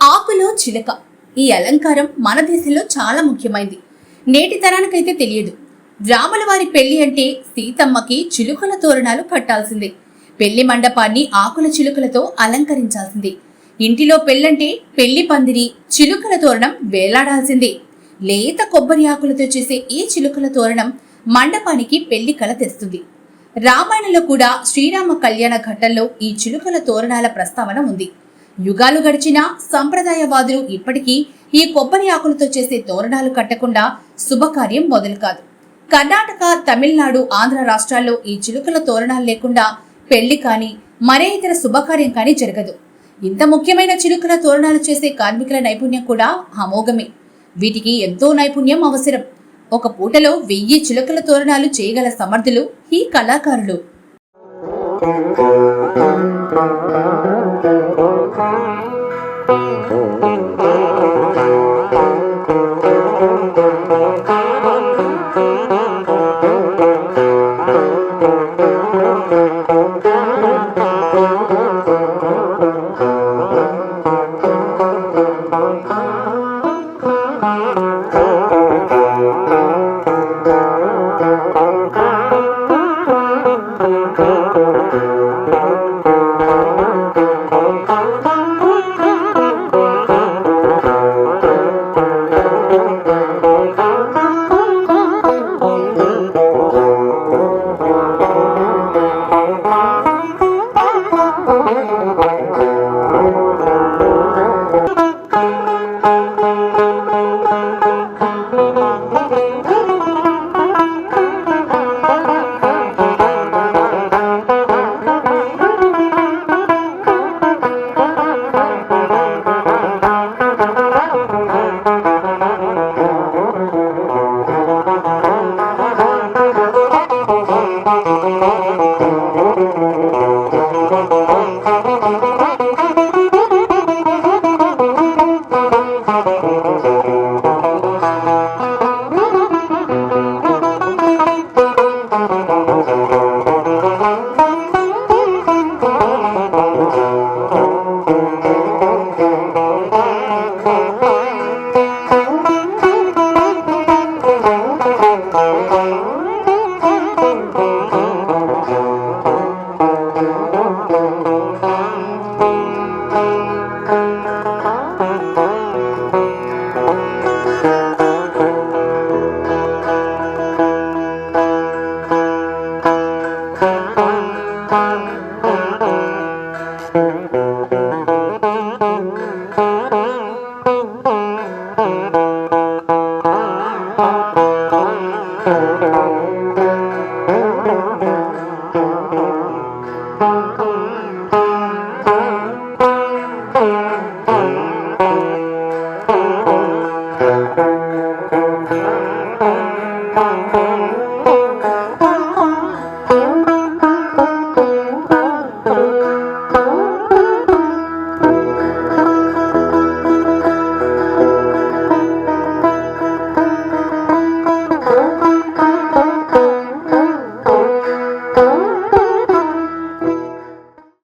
ఆకులో చిలక ఈ అలంకారం మన దేశంలో చాలా ముఖ్యమైనది. నేటి తరానికైతే తెలియదు. రాముల వారి పెళ్లి అంటే సీతమ్మకి చిలుకల తోరణాలు కట్టాల్సిందే. పెళ్లి మండపాన్ని ఆకుల చిలుకలతో అలంకరించాల్సిందే. ఇంటిలో పెళ్ళంటే పెళ్లి పందిరి చిలుకల తోరణం వేలాడాల్సిందే. లేత కొబ్బరి ఆకులతో చేసే ఈ చిలుకల తోరణం మండపానికి పెళ్లి కళ తెస్తుంది. రామాయణంలో కూడా శ్రీరామ కళ్యాణ ఘట్టంలో ఈ చిలుకల తోరణాల ప్రస్తావన ఉంది. యుగాలు గడిచినా సంప్రదాయవాదులు ఇప్పటికీ ఈ కొబ్బరి ఆకులతో చేసే తోరణాలు కట్టకుండా శుభకార్యం మొదలు కాదు. కర్ణాటక, తమిళనాడు, ఆంధ్ర రాష్ట్రాల్లో ఈ చిలుకల తోరణాలు లేకుండా పెళ్లి కానీ మరే ఇతర శుభకార్యం కానీ జరగదు. ఇంత ముఖ్యమైన చిలుకల తోరణాలు చేసే కార్మికుల నైపుణ్యం కూడా అమోఘమే. వీటికి ఎంతో నైపుణ్యం అవసరం. ఒక పూటలో 1000 చిలుకల తోరణాలు చేయగల సమర్థులు ఈ కళాకారులు. Thank you.